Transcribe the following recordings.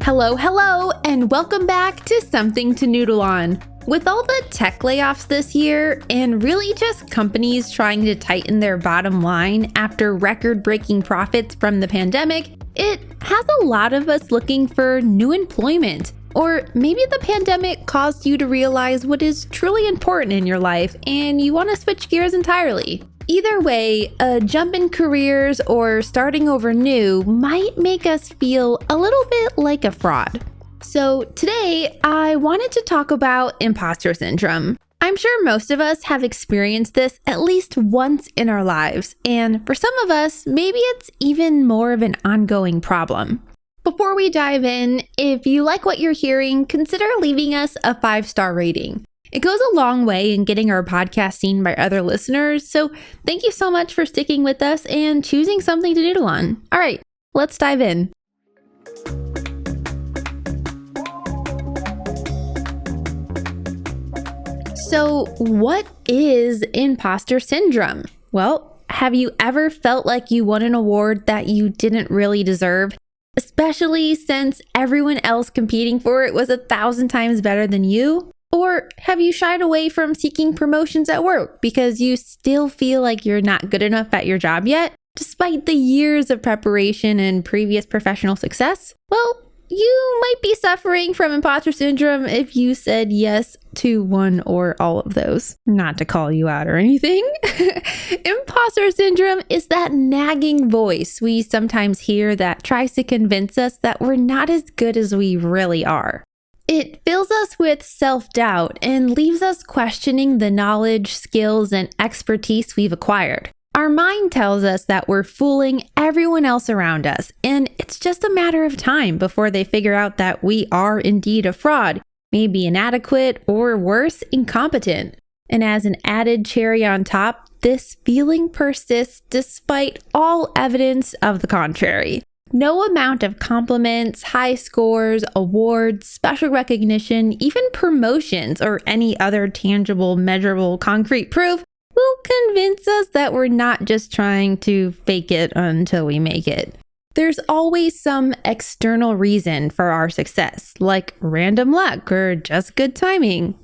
Hello, and welcome back to Something to Noodle On. With all the tech layoffs this year, and really just companies trying to tighten their bottom line after record-breaking profits from the pandemic, it has a lot of us looking for new employment. Or maybe the pandemic caused you to realize what is truly important in your life, and you want to switch gears entirely. Either way, a jump in careers or starting over new might make us feel a little bit like a fraud. So today, I wanted to talk about imposter syndrome. I'm sure most of us have experienced this at least once in our lives, and for some of us, maybe it's even more of an ongoing problem. Before we dive in, if you like what you're hearing, consider leaving us a 5-star rating. It goes a long way in getting our podcast seen by other listeners, so thank you so much for sticking with us and choosing something to doodle on. All right, let's dive in. So, what is imposter syndrome? Well, have you ever felt like you won an award that you didn't really deserve? Especially since everyone else competing for it was 1,000 times better than you? Or have you shied away from seeking promotions at work because you still feel like you're not good enough at your job yet, despite the years of preparation and previous professional success? Well, you might be suffering from imposter syndrome if you said yes to one or all of those. Not to call you out or anything. Imposter syndrome is that nagging voice we sometimes hear that tries to convince us that we're not as good as we really are. It fills us with self-doubt and leaves us questioning the knowledge, skills, and expertise we've acquired. Our mind tells us that we're fooling everyone else around us, and it's just a matter of time before they figure out that we are indeed a fraud, maybe inadequate, or worse, incompetent. And as an added cherry on top, this feeling persists despite all evidence of the contrary. No amount of compliments, high scores, awards, special recognition, even promotions, or any other tangible, measurable, concrete proof will convince us that we're not just trying to fake it until we make it. There's always some external reason for our success, like random luck or just good timing.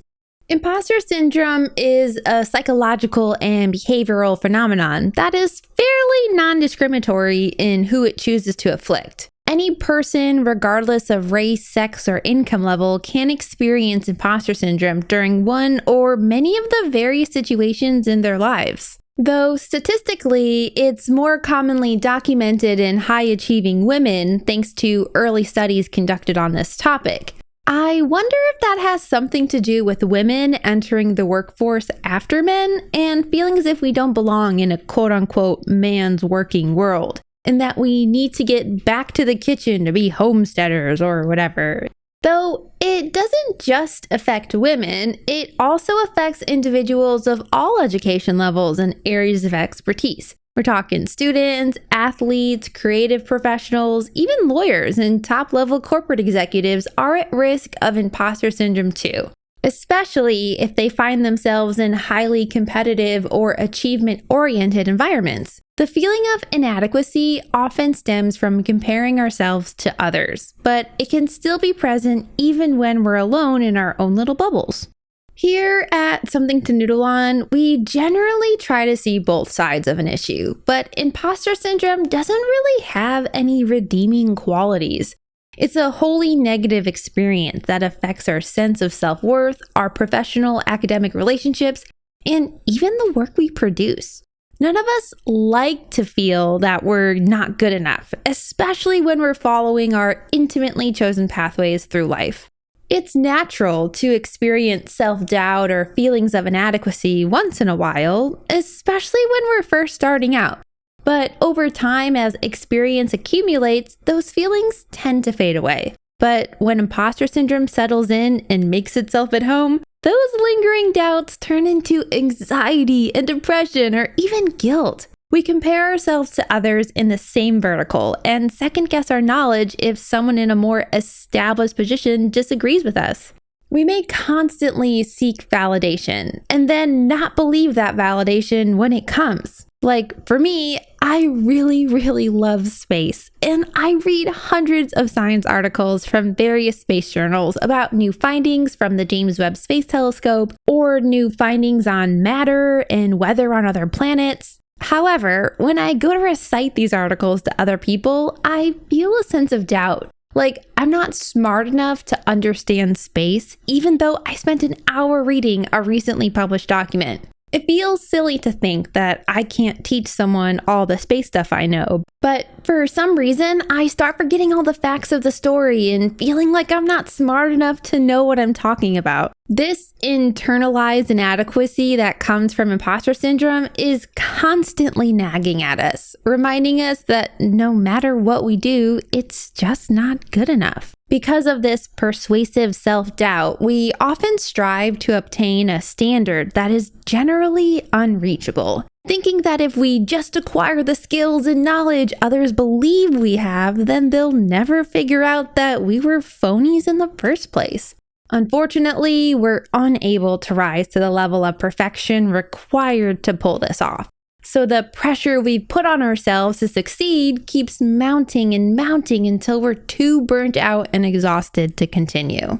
Imposter syndrome is a psychological and behavioral phenomenon that is fairly non-discriminatory in who it chooses to afflict. Any person, regardless of race, sex, or income level, can experience imposter syndrome during one or many of the various situations in their lives. Though statistically, it's more commonly documented in high-achieving women thanks to early studies conducted on this topic. I wonder if that has something to do with women entering the workforce after men and feeling as if we don't belong in a quote-unquote man's working world, and that we need to get back to the kitchen to be homesteaders or whatever. Though it doesn't just affect women, it also affects individuals of all education levels and areas of expertise. We're talking students, athletes, creative professionals, even lawyers and top-level corporate executives are at risk of imposter syndrome too, especially if they find themselves in highly competitive or achievement-oriented environments. The feeling of inadequacy often stems from comparing ourselves to others, but it can still be present even when we're alone in our own little bubbles. Here at Something to Noodle On, we generally try to see both sides of an issue, but imposter syndrome doesn't really have any redeeming qualities. It's a wholly negative experience that affects our sense of self-worth, our professional academic relationships, and even the work we produce. None of us like to feel that we're not good enough, especially when we're following our intimately chosen pathways through life. It's natural to experience self-doubt or feelings of inadequacy once in a while, especially when we're first starting out. But over time, as experience accumulates, those feelings tend to fade away. But when imposter syndrome settles in and makes itself at home, those lingering doubts turn into anxiety and depression or even guilt. We compare ourselves to others in the same vertical and second guess our knowledge if someone in a more established position disagrees with us. We may constantly seek validation and then not believe that validation when it comes. Like for me, I I really love space, and I read hundreds of science articles from various space journals about new findings from the James Webb Space Telescope or new findings on matter and weather on other planets. However, when I go to recite these articles to other people, I feel a sense of doubt. Like, I'm not smart enough to understand space, even though I spent an hour reading a recently published document. It feels silly to think that I can't teach someone all the space stuff I know, but for some reason, I start forgetting all the facts of the story and feeling like I'm not smart enough to know what I'm talking about. This internalized inadequacy that comes from imposter syndrome is constantly nagging at us, reminding us that no matter what we do, it's just not good enough. Because of this persuasive self-doubt, we often strive to obtain a standard that is generally unreachable, thinking that if we just acquire the skills and knowledge others believe we have, then they'll never figure out that we were phonies in the first place. Unfortunately, we're unable to rise to the level of perfection required to pull this off. So the pressure we've put on ourselves to succeed keeps mounting and mounting until we're too burnt out and exhausted to continue.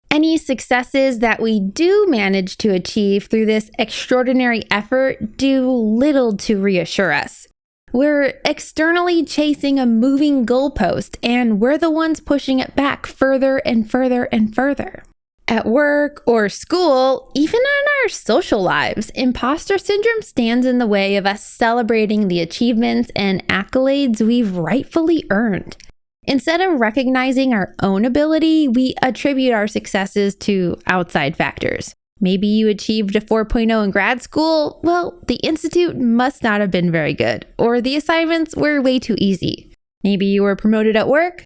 Any successes that we do manage to achieve through this extraordinary effort do little to reassure us. We're externally chasing a moving goalpost, and we're the ones pushing it back further and further and further. At work or school, even in our social lives, imposter syndrome stands in the way of us celebrating the achievements and accolades we've rightfully earned. Instead of recognizing our own ability, we attribute our successes to outside factors. Maybe you achieved a 4.0 in grad school. Well, the institute must not have been very good, or the assignments were way too easy. Maybe you were promoted at work.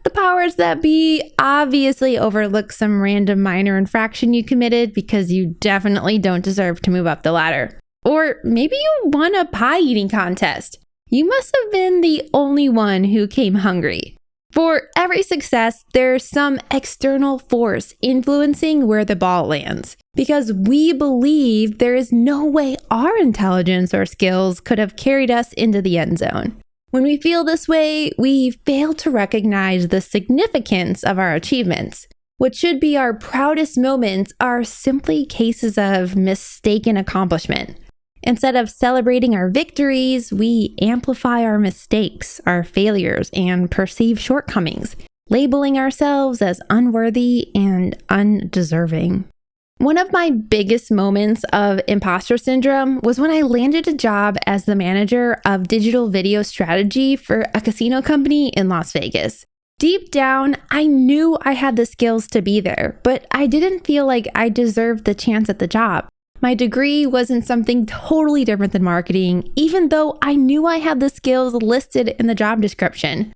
The powers that be obviously overlook some random minor infraction you committed because you definitely don't deserve to move up the ladder. Or maybe you won a pie eating contest. You must have been the only one who came hungry. For every success, there's some external force influencing where the ball lands, because we believe there is no way our intelligence or skills could have carried us into the end zone. When we feel this way, we fail to recognize the significance of our achievements. What should be our proudest moments are simply cases of mistaken accomplishment. Instead of celebrating our victories, we amplify our mistakes, our failures, and perceived shortcomings, labeling ourselves as unworthy and undeserving. One of my biggest moments of imposter syndrome was when I landed a job as the manager of digital video strategy for a casino company in Las Vegas. Deep down, I knew I had the skills to be there, but I didn't feel like I deserved the chance at the job. My degree was in something totally different than marketing, even though I knew I had the skills listed in the job description.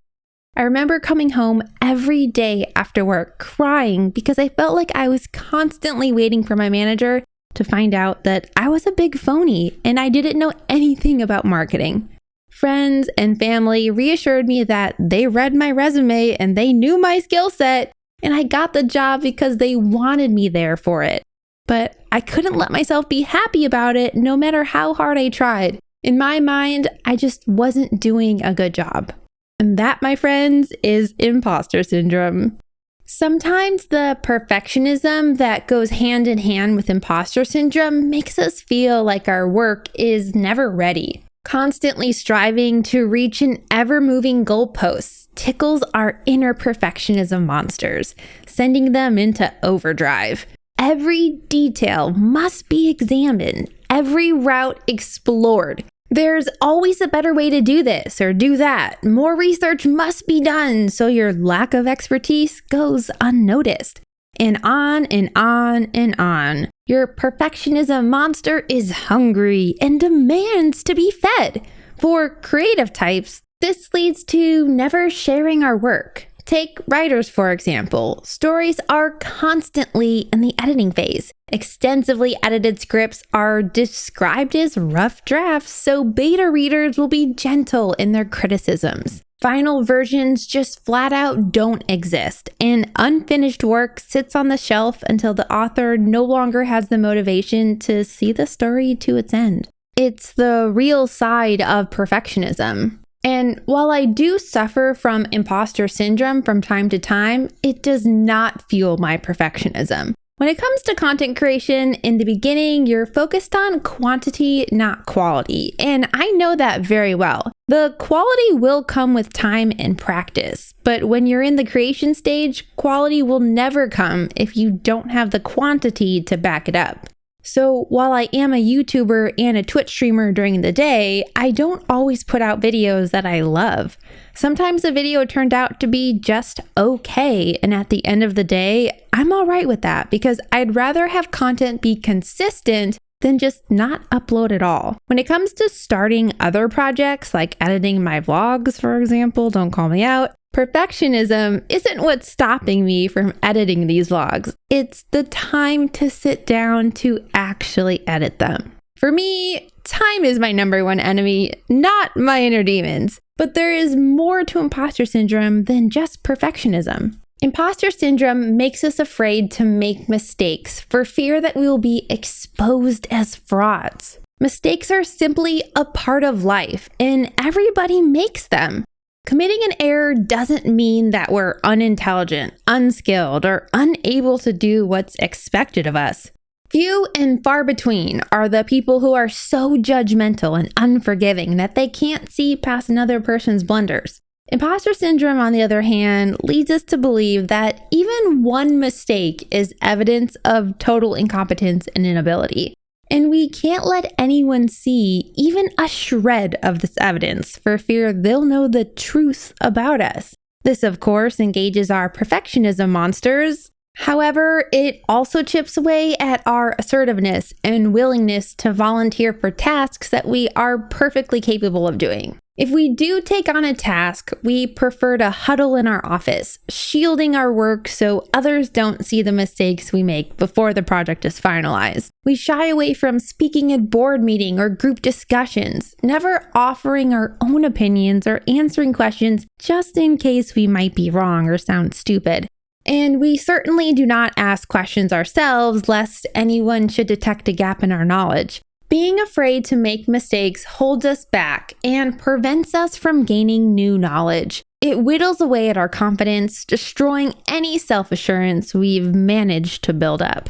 I remember coming home every day after work crying because I felt like I was constantly waiting for my manager to find out that I was a big phony and I didn't know anything about marketing. Friends and family reassured me that they read my resume and they knew my skill set, and I got the job because they wanted me there for it. But I couldn't let myself be happy about it no matter how hard I tried. In my mind, I just wasn't doing a good job. And that, my friends, is imposter syndrome. Sometimes the perfectionism that goes hand in hand with imposter syndrome makes us feel like our work is never ready. Constantly striving to reach an ever-moving goalpost tickles our inner perfectionism monsters, sending them into overdrive. Every detail must be examined, every route explored. There's always a better way to do this or do that. More research must be done so your lack of expertise goes unnoticed. And on and on and on. Your perfectionism monster is hungry and demands to be fed. For creative types, this leads to never sharing our work. Take writers, for example. Stories are constantly in the editing phase. Extensively edited scripts are described as rough drafts, so beta readers will be gentle in their criticisms. Final versions just flat out don't exist, and unfinished work sits on the shelf until the author no longer has the motivation to see the story to its end. It's the real side of perfectionism. And while I do suffer from imposter syndrome from time to time, it does not fuel my perfectionism. When it comes to content creation, in the beginning, you're focused on quantity, not quality. And I know that very well. The quality will come with time and practice. But when you're in the creation stage, quality will never come if you don't have the quantity to back it up. So while I am a YouTuber and a Twitch streamer during the day, I don't always put out videos that I love. Sometimes a video turned out to be just okay, and at the end of the day, I'm all right with that because I'd rather have content be consistent than just not upload at all. When it comes to starting other projects like editing my vlogs, for example, don't call me out, perfectionism isn't what's stopping me from editing these vlogs. It's the time to sit down to actually edit them. For me, time is my number one enemy, not my inner demons. But there is more to imposter syndrome than just perfectionism. Imposter syndrome makes us afraid to make mistakes for fear that we will be exposed as frauds. Mistakes are simply a part of life, and everybody makes them. Committing an error doesn't mean that we're unintelligent, unskilled, or unable to do what's expected of us. Few and far between are the people who are so judgmental and unforgiving that they can't see past another person's blunders. Imposter syndrome, on the other hand, leads us to believe that even one mistake is evidence of total incompetence and inability. And we can't let anyone see even a shred of this evidence for fear they'll know the truth about us. This, of course, engages our perfectionism monsters. However, it also chips away at our assertiveness and willingness to volunteer for tasks that we are perfectly capable of doing. If we do take on a task, we prefer to huddle in our office, shielding our work so others don't see the mistakes we make before the project is finalized. We shy away from speaking at board meeting or group discussions, never offering our own opinions or answering questions just in case we might be wrong or sound stupid. And we certainly do not ask questions ourselves lest anyone should detect a gap in our knowledge. Being afraid to make mistakes holds us back and prevents us from gaining new knowledge. It whittles away at our confidence, destroying any self-assurance we've managed to build up.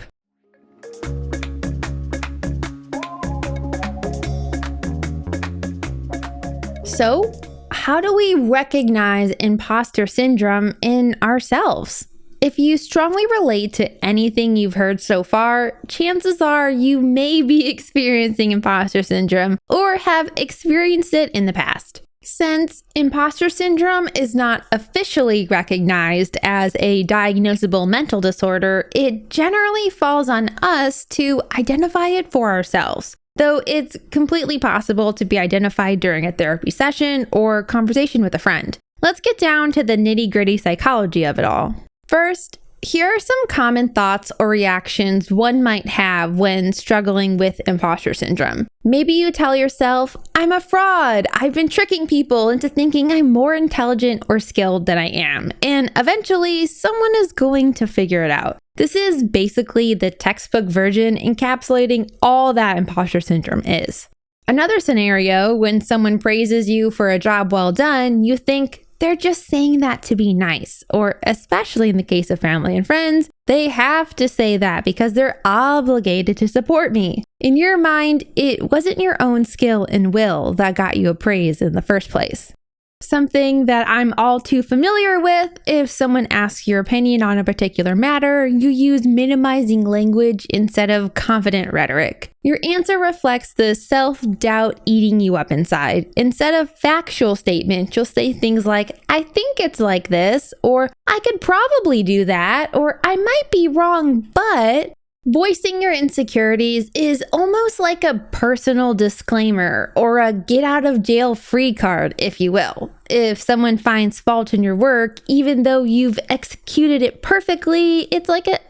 So, how do we recognize imposter syndrome in ourselves? If you strongly relate to anything you've heard so far, chances are you may be experiencing imposter syndrome or have experienced it in the past. Since imposter syndrome is not officially recognized as a diagnosable mental disorder, it generally falls on us to identify it for ourselves. Though it's completely possible to be identified during a therapy session or conversation with a friend. Let's get down to the nitty-gritty psychology of it all. First, here are some common thoughts or reactions one might have when struggling with imposter syndrome. Maybe you tell yourself, I'm a fraud. I've been tricking people into thinking I'm more intelligent or skilled than I am. And eventually, someone is going to figure it out. This is basically the textbook version encapsulating all that imposter syndrome is. Another scenario, when someone praises you for a job well done, you think, they're just saying that to be nice, or especially in the case of family and friends, they have to say that because they're obligated to support me. In your mind, it wasn't your own skill and will that got you a praise in the first place. Something that I'm all too familiar with, if someone asks your opinion on a particular matter, you use minimizing language instead of confident rhetoric. Your answer reflects the self-doubt eating you up inside. Instead of factual statements, you'll say things like, I think it's like this, or I could probably do that, or I might be wrong, but... Voicing your insecurities is almost like a personal disclaimer or a get out of jail free card, if you will. If someone finds fault in your work, even though you've executed it perfectly, it's like it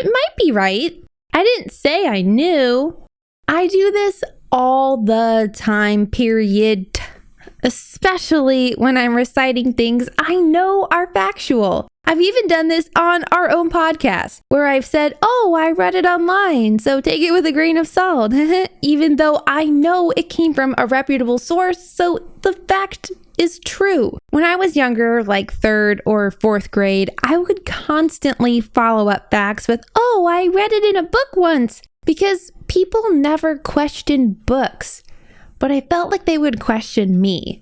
might be right. I didn't say I knew. I do this all the time, period. especially when I'm reciting things I know are factual. I've even done this on our own podcast, where I've said, oh, I read it online, so take it with a grain of salt, even though I know it came from a reputable source, so the fact is true. When I was younger, like 3rd or 4th grade, I would constantly follow up facts with, oh, I read it in a book once, because people never question books, but I felt like they would question me.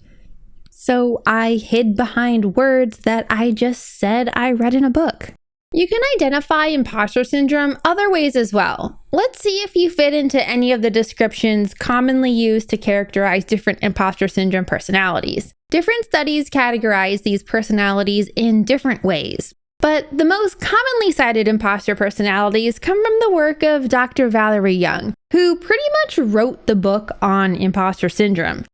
So I hid behind words that I just said I read in a book. You can identify imposter syndrome other ways as well. Let's see if you fit into any of the descriptions commonly used to characterize different imposter syndrome personalities. Different studies categorize these personalities in different ways. But the most commonly cited imposter personalities come from the work of Dr. Valerie Young, who pretty much wrote the book on imposter syndrome.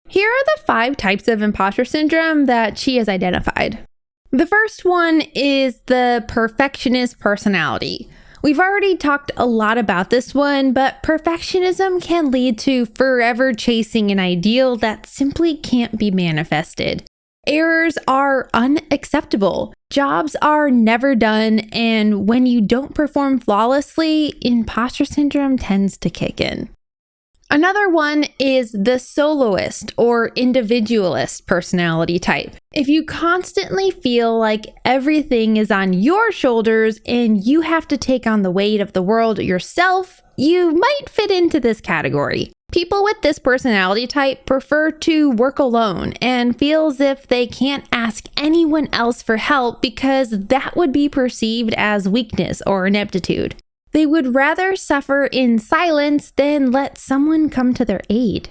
Here are the 5 types of imposter syndrome that she has identified. The first one is the perfectionist personality. We've already talked a lot about this one, but perfectionism can lead to forever chasing an ideal that simply can't be manifested. Errors are unacceptable. Jobs are never done, and when you don't perform flawlessly, imposter syndrome tends to kick in. Another one is the soloist or individualist personality type. If you constantly feel like everything is on your shoulders and you have to take on the weight of the world yourself, you might fit into this category. People with this personality type prefer to work alone and feel as if they can't ask anyone else for help because that would be perceived as weakness or ineptitude. They would rather suffer in silence than let someone come to their aid.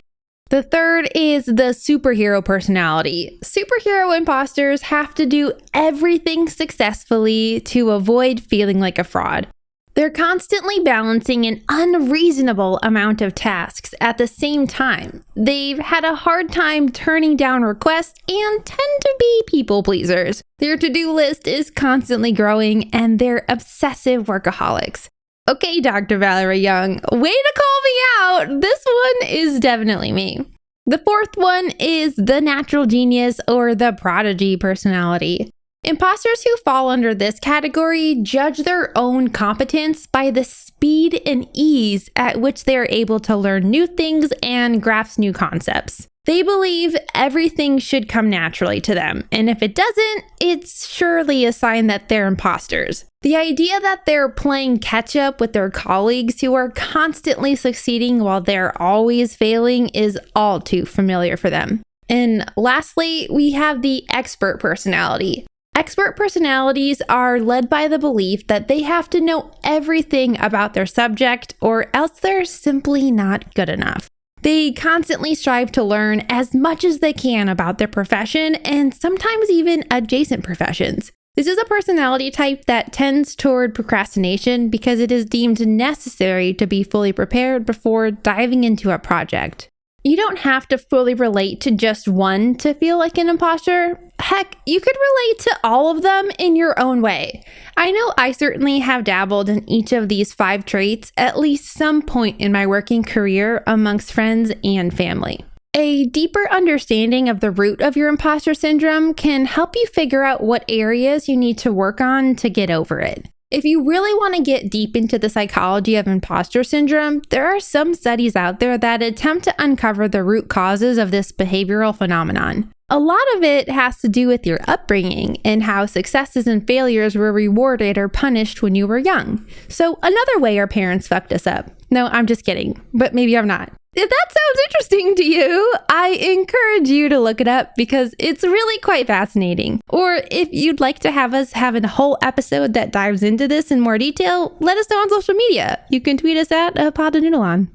The third is the superhero personality. Superhero imposters have to do everything successfully to avoid feeling like a fraud. They're constantly balancing an unreasonable amount of tasks at the same time. They've had a hard time turning down requests and tend to be people pleasers. Their to-do list is constantly growing and they're obsessive workaholics. Okay, Dr. Valerie Young, way to call me out. This one is definitely me. The fourth one is the natural genius or the prodigy personality. Imposters who fall under this category judge their own competence by the speed and ease at which they are able to learn new things and grasp new concepts. They believe everything should come naturally to them, and if it doesn't, it's surely a sign that they're imposters. The idea that they're playing catch up with their colleagues who are constantly succeeding while they're always failing is all too familiar for them. And lastly, we have the expert personality. Expert personalities are led by the belief that they have to know everything about their subject or else they're simply not good enough. They constantly strive to learn as much as they can about their profession and sometimes even adjacent professions. This is a personality type that tends toward procrastination because it is deemed necessary to be fully prepared before diving into a project. You don't have to fully relate to just one to feel like an imposter. Heck, you could relate to all of them in your own way. I know I certainly have dabbled in each of these 5 traits at least some point in my working career amongst friends and family. A deeper understanding of the root of your imposter syndrome can help you figure out what areas you need to work on to get over it. If you really want to get deep into the psychology of imposter syndrome, there are some studies out there that attempt to uncover the root causes of this behavioral phenomenon. A lot of it has to do with your upbringing and how successes and failures were rewarded or punished when you were young. So another way our parents fucked us up. No, I'm just kidding, but maybe I'm not. If that sounds interesting to you, I encourage you to look it up because it's really quite fascinating. Or if you'd like to have us have a whole episode that dives into this in more detail, let us know on social media. You can tweet us at Noodle On.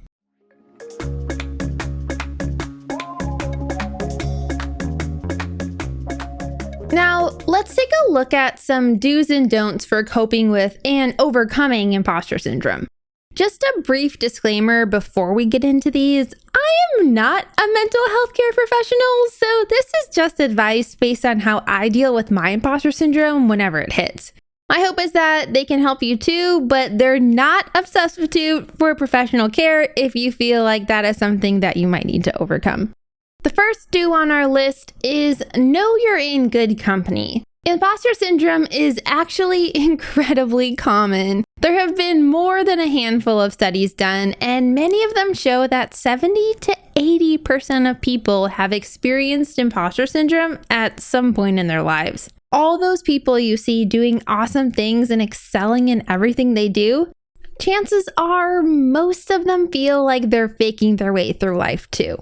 Now, let's take a look at some do's and don'ts for coping with and overcoming imposter syndrome. Just a brief disclaimer before we get into these, I am not a mental health care professional, so this is just advice based on how I deal with my imposter syndrome whenever it hits. My hope is that they can help you too, but they're not a substitute for professional care if you feel like that is something that you might need to overcome. The first first do on our list is know you're in good company. Imposter syndrome is actually incredibly common. There have been more than a handful of studies done, and many of them show that 70 to 80% of people have experienced imposter syndrome at some point in their lives. All those people you see doing awesome things and excelling in everything they do, chances are most of them feel like they're faking their way through life too.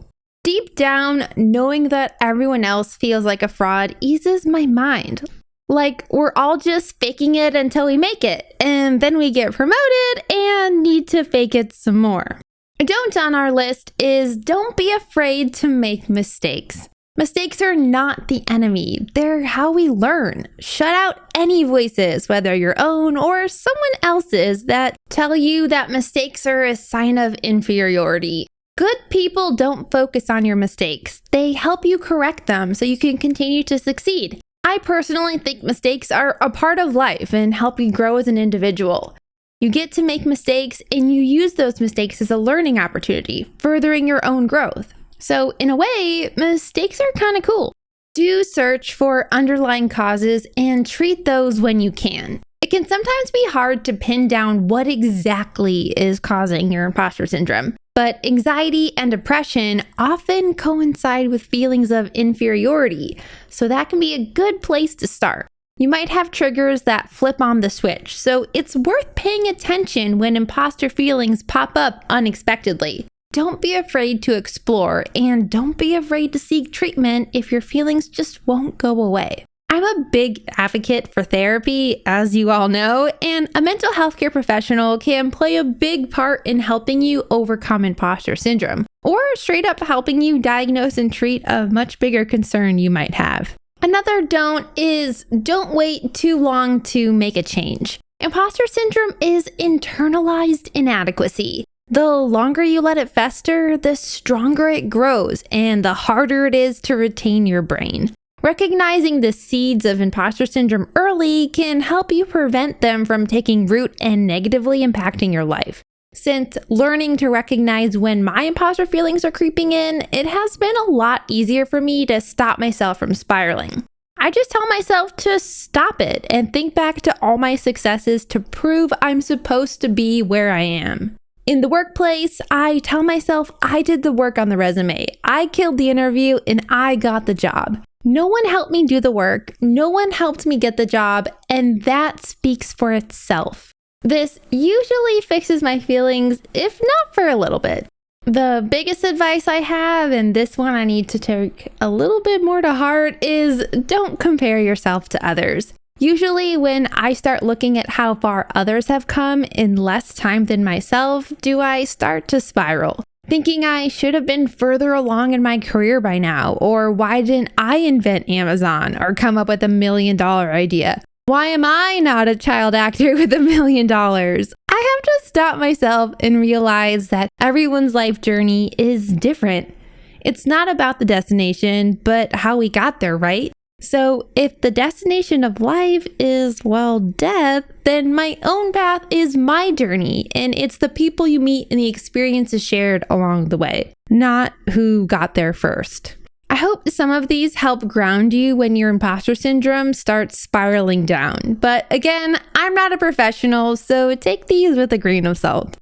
Deep down, knowing that everyone else feels like a fraud eases my mind. Like we're all just faking it until we make it, and then we get promoted and need to fake it some more. A don't on our list is don't be afraid to make mistakes. Mistakes are not the enemy. They're how we learn. Shut out any voices, whether your own or someone else's, that tell you that mistakes are a sign of inferiority. Good people don't focus on your mistakes. They help you correct them so you can continue to succeed. I personally think mistakes are a part of life and help you grow as an individual. You get to make mistakes and you use those mistakes as a learning opportunity, furthering your own growth. So in a way, mistakes are kind of cool. Do search for underlying causes and treat those when you can. It can sometimes be hard to pin down what exactly is causing your imposter syndrome, but anxiety and depression often coincide with feelings of inferiority, so that can be a good place to start. You might have triggers that flip on the switch, so it's worth paying attention when imposter feelings pop up unexpectedly. Don't be afraid to explore, and don't be afraid to seek treatment if your feelings just won't go away. I'm a big advocate for therapy, as you all know, and a mental health care professional can play a big part in helping you overcome imposter syndrome, or straight up helping you diagnose and treat a much bigger concern you might have. Another don't is don't wait too long to make a change. Imposter syndrome is internalized inadequacy. The longer you let it fester, the stronger it grows and the harder it is to retain your brain. Recognizing the seeds of imposter syndrome early can help you prevent them from taking root and negatively impacting your life. Since learning to recognize when my imposter feelings are creeping in, it has been a lot easier for me to stop myself from spiraling. I just tell myself to stop it and think back to all my successes to prove I'm supposed to be where I am. In the workplace, I tell myself I did the work on the resume. I killed the interview and I got the job. No one helped me do the work. No one helped me get the job, and that speaks for itself. This usually fixes my feelings, if not for a little bit. The biggest advice I have, and this one I need to take a little bit more to heart, is don't compare yourself to others. Usually when I start looking at how far others have come in less time than myself, do I start to spiral. Thinking I should have been further along in my career by now, or why didn't I invent Amazon or come up with $1 million idea? Why am I not a child actor with $1 million? I have to stop myself and realize that everyone's life journey is different. It's not about the destination, but how we got there, right? So if the destination of life is, well, death, then my own path is my journey, and it's the people you meet and the experiences shared along the way, not who got there first. I hope some of these help ground you when your imposter syndrome starts spiraling down. But again, I'm not a professional, so take these with a grain of salt.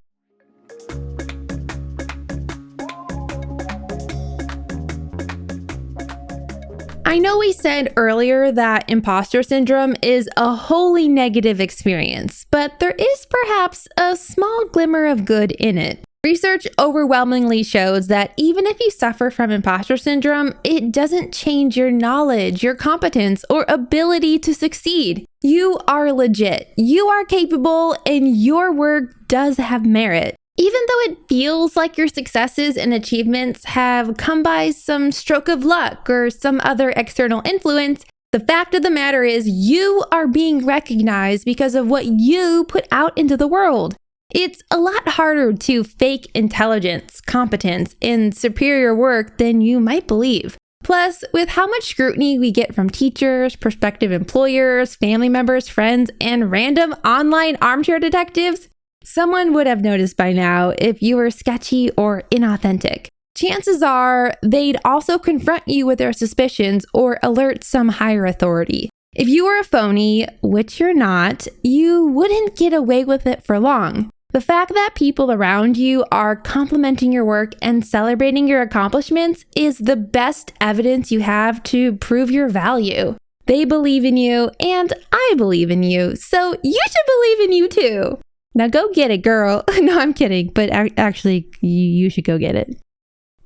I know we said earlier that imposter syndrome is a wholly negative experience, but there is perhaps a small glimmer of good in it. Research overwhelmingly shows that even if you suffer from imposter syndrome, it doesn't change your knowledge, your competence, or ability to succeed. You are legit, you are capable, and your work does have merit. Even though it feels like your successes and achievements have come by some stroke of luck or some other external influence, the fact of the matter is you are being recognized because of what you put out into the world. It's a lot harder to fake intelligence, competence, and superior work than you might believe. Plus, with how much scrutiny we get from teachers, prospective employers, family members, friends, and random online armchair detectives, someone would have noticed by now if you were sketchy or inauthentic. chances are they'd also confront you with their suspicions or alert some higher authority. If you were a phony, which you're not, you wouldn't get away with it for long. The fact that people around you are complimenting your work and celebrating your accomplishments is the best evidence you have to prove your value. They believe in you, and I believe in you, so you should believe in you too. Now go get it, girl. No, I'm kidding, but actually, you should go get it.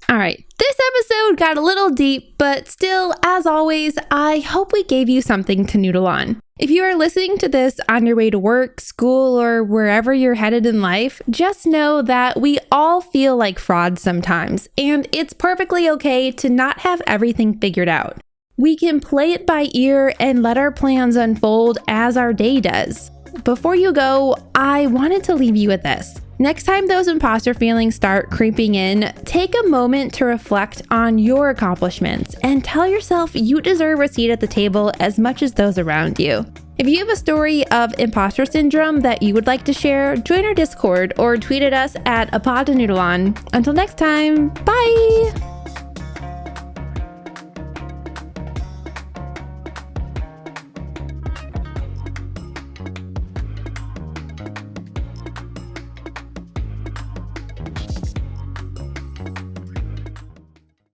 All right, this episode got a little deep, but still, as always, I hope we gave you something to noodle on. If you are listening to this on your way to work, school, or wherever you're headed in life, just know that we all feel like frauds sometimes, and it's perfectly okay to not have everything figured out. We can play it by ear and let our plans unfold as our day does. Before you go, I wanted to leave you with this. Next time those imposter feelings start creeping in, take a moment to reflect on your accomplishments and tell yourself you deserve a seat at the table as much as those around you. If you have a story of imposter syndrome that you would like to share, join our Discord or tweet at us at @apodnoodleon. Until next time, bye!